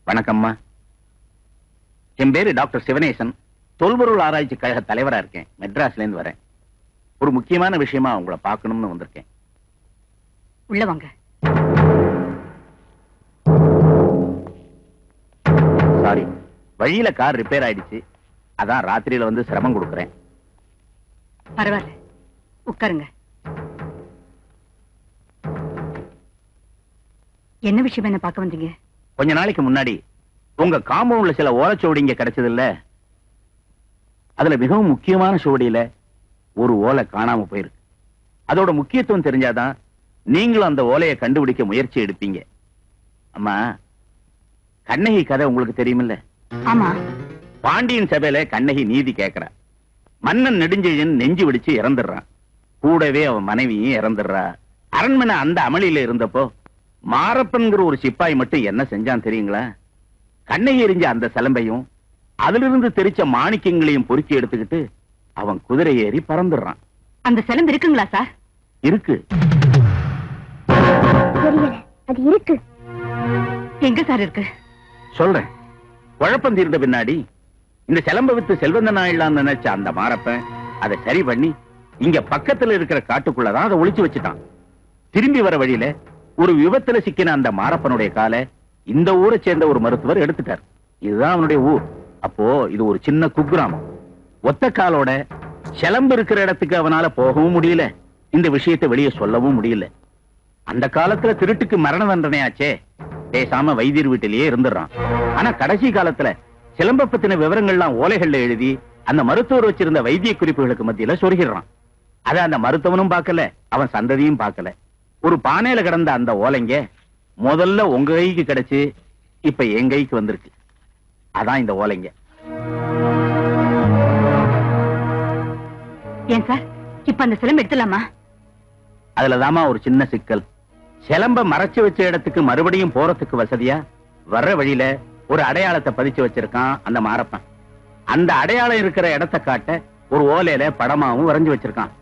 வணக்கம்மா. என் பேரு டாக்டர் சிவனேசன். தொல்பொருள் ஆராய்ச்சி கழக தலைவரா இருக்கேன். மெட்ராஸ்ல இருந்து வரேன். ஒரு முக்கியமான விஷயமா உங்களை பார்க்கணும்னு வந்திருக்கேன். உள்ள வாங்க. சாரி, வழியில கார் ரிப்பேர் ஆயிடுச்சு. அதான் ராத்திரியில வந்து சிரமம் கொடுக்கறேன். பரவாயில்ல, உட்காருங்க. என்ன விஷயம் என்ன பார்க்க வந்தீங்க? கொஞ்ச நாளைக்கு முன்னாடி உங்க காம்பவுண்ட்ல சில ஓலைச்சுவடிங்க கிடைச்சது இல்ல? அதுல மிகவும் முக்கியமான சுவடியில ஒரு ஓலை காணாம போயிருக்கு. அதோட முக்கியத்துவம் தெரிஞ்சாதான் நீங்களும் அந்த ஓலையை கண்டுபிடிக்க முயற்சி எடுப்பீங்க. அம்மா, கண்ணகி கதை உங்களுக்கு தெரியுமில்ல? ஆமா. பாண்டியன் சபையில கண்ணகி நீதி கேட்கிறா. மன்னன் நெடுஞ்செழியன் நெஞ்சு வெடிச்சு இறந்துடுறான். கூடவே அவன் மனைவியும் இறந்துடுறா. அரண்மனை அந்த அமளியில இருந்தப்போ மாரப்பன்கிற ஒரு சிப்பாய் மட்டும் என்ன செஞ்சான் தெரியுங்களா? கண்ணகி எறிஞ்ச அந்த சிலம்பையும் அதிலிருந்து தெரிச்ச மாணிக்கங்களையும் பொறுக்கி எடுத்துக்கிட்டு அவன் குதிரை ஏறி பறந்துடுறான். அந்த சிலம்பு இருக்குங்களா சார்? இருக்கு. அது இருக்கு. எங்க சார் இருக்கு? சொல்றேன். குழப்பம் தீர்ந்த பின்னாடி இந்த சிலம்ப வித்து செல்வந்தன் ஆயிடலாம்னு நினைச்ச அந்த மாரப்பன் அதை சரி பண்ணி இங்க பக்கத்துல இருக்கிற காட்டுக்குள்ளதான் அதை ஒளிச்சு வச்சுட்டான். திரும்பி வர வழியில ஒரு விபத்துல சிக்கின அந்த மாரப்பனுடைய காலை இந்த ஊரை சேர்ந்த ஒரு மருத்துவர் எடுத்துட்டார். இதுதான் அவனுடைய ஊர். அப்போ இது ஒரு சின்ன குக்கிராமம். ஒத்த காலோட சிலம்பு இருக்கிற இடத்துக்கு அவனால போகவும் முடியல, இந்த விஷயத்தை வெளியே சொல்லவும் முடியல. அந்த காலத்துல திருட்டுக்கு மரண தண்டனையாச்சே, பேசாம வைத்தியர் வீட்டிலேயே இருந்துடுறான். ஆனா கடைசி காலத்துல சிலம்ப பத்தின விவரங்கள்லாம் ஓலைகள்ல எழுதி அந்த மருத்துவர் வச்சிருந்த வைத்திய குறிப்புகளுக்கு மத்தியில சொருகிடுறான். அத அந்த மருத்துவனும் பார்க்கல, அவன் சந்ததியும் பார்க்கல. ஒரு பானையில கிடந்த அந்த ஓலைங்க முதல்ல உங்க கைக்கு கிடைச்சு இப்ப என் கைக்கு வந்திருக்கு. அதான் இந்த ஓலைங்க. ஏன் சார் இப்ப அந்த சிலம்பு எடுத்துலாமா? அதுலதாமா ஒரு சின்ன சிக்கல். சிலம்ப மறைச்சு வச்ச இடத்துக்கு மறுபடியும் போறதுக்கு வசதியா வர்ற வழியில ஒரு அடையாளத்தை பதிச்சு வச்சிருக்கான் அந்த மாரப்பன். அந்த அடையாளம் இருக்கிற இடத்தை காட்ட ஒரு ஓலையில படமாவும் வரைஞ்சு வச்சிருக்கான்.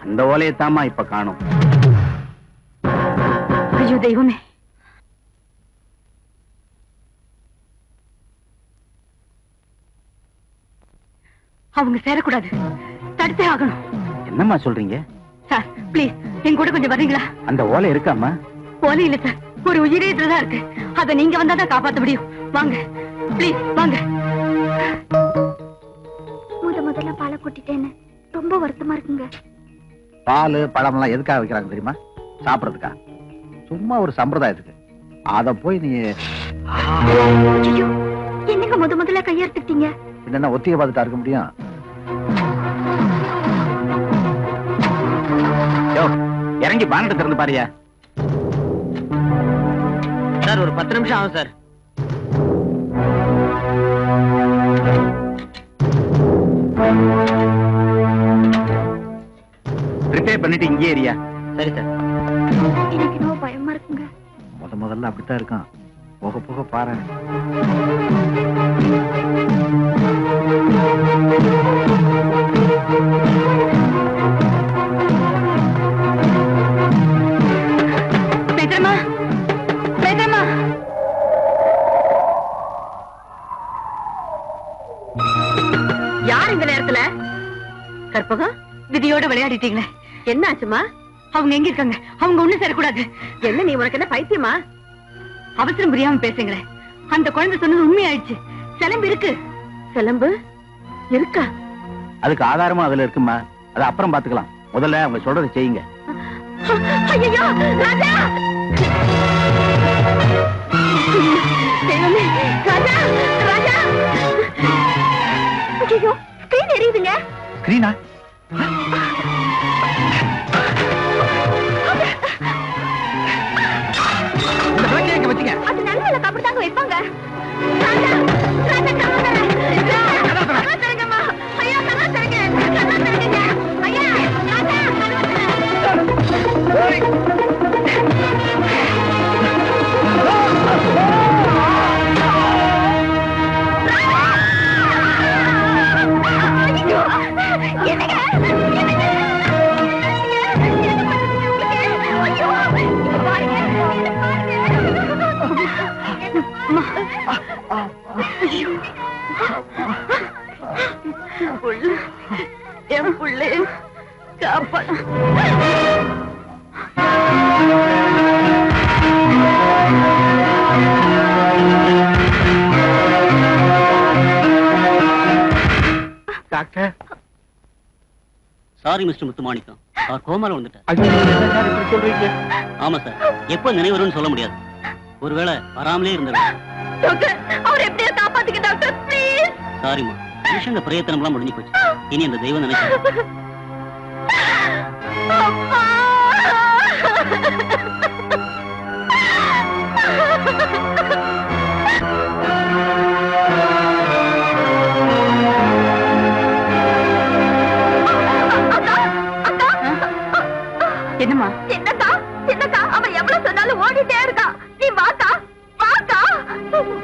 அந்த ஓலையத்தாமா இப்ப காணும். ஐயோ தெய்வமே! அவங்க சேரக்கூடாது, தடுத்தே ஆகணும். என்னம்மா சொல்றீங்க? சார் பிளீஸ் என் கூட கொஞ்சம் வர்றீங்களா? அந்த ஓலை இருக்காமா? ஓலை இல்ல சார், ஒரு உயிரே இதுலதான் இருக்கு. அதை நீங்க வந்தாதான் காப்பாத்த முடியும். வாங்க பிளீஸ் வாங்க. முதல்ல பாலை கொட்டிட்டேன்னு ரொம்ப வருத்தமா இருக்குங்க. பால் பழம் எல்லாம் எதுக்காக வைக்கிறாங்க தெரியுமா? சாப்பிடறதுக்கா? சும்மா ஒரு சம்பிரதாயத்துக்கு. அத போய் நீ என்னங்க முதல்ல கையெடுத்துட்டீங்க? என்னன்னா ஒத்திகை பார்த்துட்டா இருக்க முடியும்? இறங்கி பானத்தை திறந்து பாரியா. சார் ஒரு 10 நிமிஷம் ஆகும் சார். ரிப்பேர் பண்ணிட்டு இங்கே ஏரியா. சரி சார். எனக்கு இன்னும் பயமா இருக்குங்க. முதல்ல அப்படித்தான் இருக்கான். போக போக பாரு. பேசுறமா பேசுறமா. யார் இந்த நேரத்துல? கற்பகம், விதியோட விளையாடிட்டீங்களே, என்ன ஆச்சுமா? அவங்க எங்க இருக்காங்க? அவங்க ஒண்ணு சேரக்கூடாது. என்ன நீ, உனக்கு என்ன பைத்தியமா? அவசரம் புரியாம பேசுங்களேன். அந்த குழந்தை சொன்னது உண்மையாயிடுச்சு. சிலம்பு இருக்கு. சிலம்பு இருக்கா? அதுக்கு ஆதாரமா அதுல இருக்குமா? அது அப்புறம் பாத்துக்கலாம். முதல்ல அவங்க சொல்றதை செய்யுங்க. ஐயோ ராஜா! தெய்வமே, ராஜா ராஜா! ஐயோ ஸ்கிரீன் எரியுதுங்க. ஸ்கிரீனா? அது நல்ல அப்படித்தாங்க வைப்பாங்க. ராஜா ராஜா கதா தரங்கம்மா. ஐயா கதா தரங்க. கதா தரங்க. ஐயா ராஜா கதா தரங்க. என் பிள்ளைய காப்பா. டாக்டர். சாரி மிஸ்டர் முத்துமாணிக்கம், அவர் கோமால வந்துட்டார். சொல்றீங்க? ஆமா சார், எப்ப நினைவு வரும்னு சொல்ல முடியாது. ஒருவேளை வராமலே இருந்தாரு. அவர் எப்படியா காப்பாத்துங்க டாக்டர், ப்ளீஸ். சாரிமா, மனுஷங்க பிரயத்தனம் எல்லாம் முடிஞ்சு போச்சு. இனி அந்த தெய்வம் நினைச்சு. என்னம்மா? சின்னக்கா சின்னக்கா, அவன் எவ்வளவு சொன்னாலும் ஓடிட்டே இருக்கான். நீ வாக்கா வாக்கா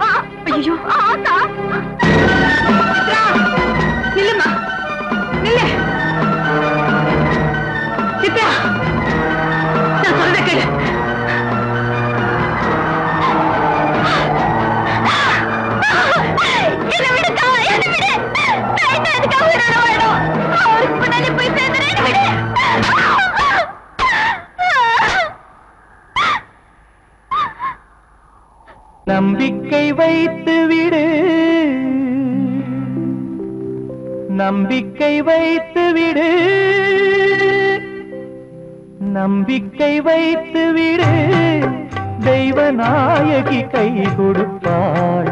வா. ஐயோ ஆக்கா, நில்லுமா, நில்லு. சித்ரா, நான் சொல்றத கேளு. என்ன விடுக்கா, என்ன விடு. நான் எதுக்காக உயிரோட வாழணும்? அவருக்கு முன்னாடி போய் சேர்ந்துறேன், என்ன விடு. நம்பிக்கை வைத்து விடு, நம்பிக்கை வைத்து விடு, நம்பிக்கை வைத்து விடு, தெய்வநாயகி கை கொடுப்பாள்,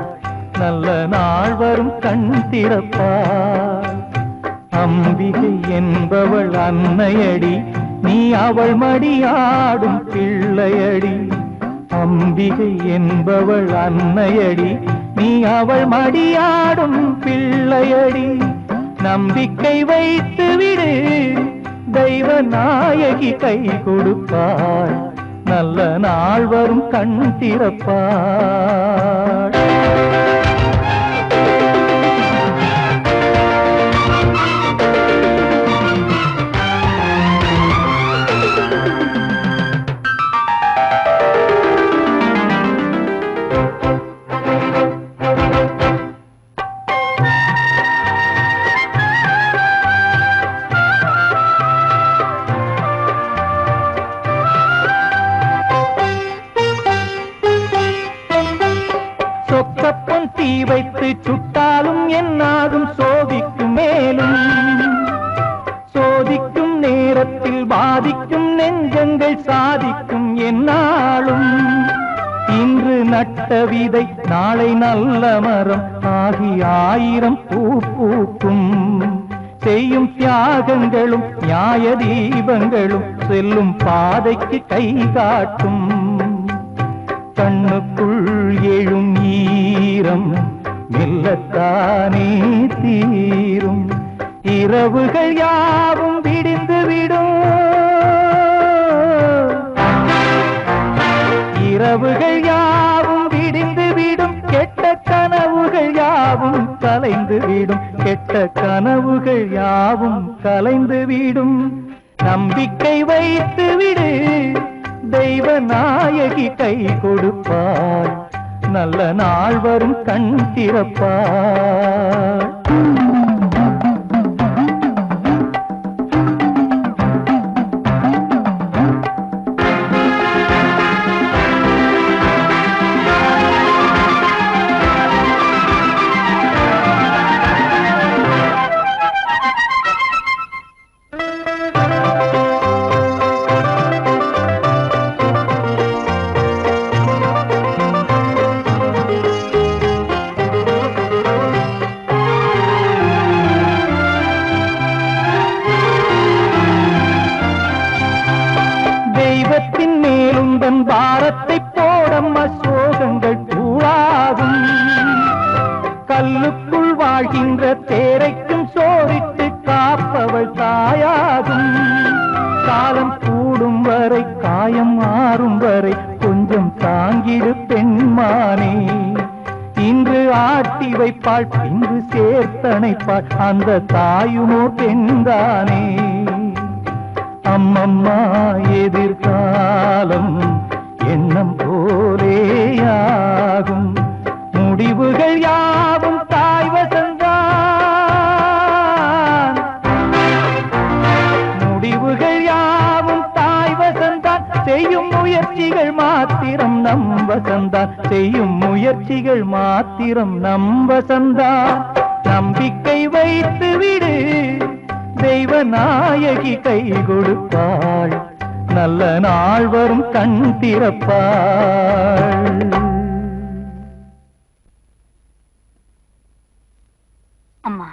நல்ல நாள் வரும் கண் திறப்பாள். அம்பிகை என்பவள் அன்னையடி, நீ அவள் மடியாடும் பிள்ளையடி. அம்பிகை என்பவள் அன்னையடி, நீ அவள் மடியாடும் பிள்ளையடி. நம்பிக்கை வைத்து விடு, தெய்வநாயகி கை கொடுப்பாள், நல்ல நாள் வரும் கண் திறப்பாள். சொக்கப்பொன் தீ வைத்து சுட்டாலும் என்னாகும், சோதிக்கும் மேலும் சோதிக்கும் நேரத்தில் பாதிக்கும் நெஞ்சங்கள் சாதிக்கும் என்னாலும். இன்று நட்ட விதை நாளை நல்ல மரம் ஆகி 1000 பூ பூக்கும். செய்யும் தியாகங்களும் நியாய தீபங்களும் செல்லும் பாதைக்கு கை காட்டும். கண்ணுக்குள் எழும் ஈரம் மெல்லத்தானே தீரும், இரவுகள் யாவும் விடிந்துவிடும், இரவுகள் யாவும் விடிந்துவிடும், கெட்ட கனவுகள் யாவும் கலைந்துவிடும், கெட்ட கனவுகள் யாவும் கலைந்துவிடும். நம்பிக்கை வைத்து விடு, தெய்வநாயகி கை கொடுப்பாள், நல்ல நாள் வரும் கண் திறப்பாள். தெய்வத்தின் மேலுந்தன் பாரத்தை போடம்மா, சோகங்கள் கூடாகும். கல்லுக்குள் வாழ்கின்ற தேரைக்கும் சோறிட்டு காப்பவள் தாயாகும். காலம் கூடும் வரை காயம் மாறும் வரை கொஞ்சம் தாங்கிடு பெண்மானே. இன்று ஆட்டி வைப்பாள் பின்பு சேர்த்தணைப்பாள், அந்த தாயுமோ பெண்தானே. அம்மம்மா எதிர்காலம் எண்ணம் போலேயாகும். காலம் நம்பசந்தான், செய்யும் முயற்சிகள் மாத்திரம் நம்பசந்தான். நம்பிக்கை வைத்து விடு, தெய்வ நாயகி கை கொடுப்பாள், நல்ல நாள் வரும் கண் திறப்பாள். அம்மா,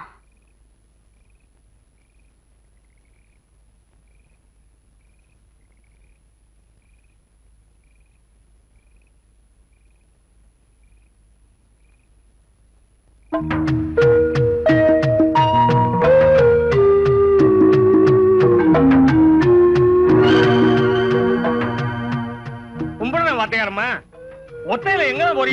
கும்பிடுற வார்த்தையாரம்மா, ஒத்தையில எங்க போறீங்க?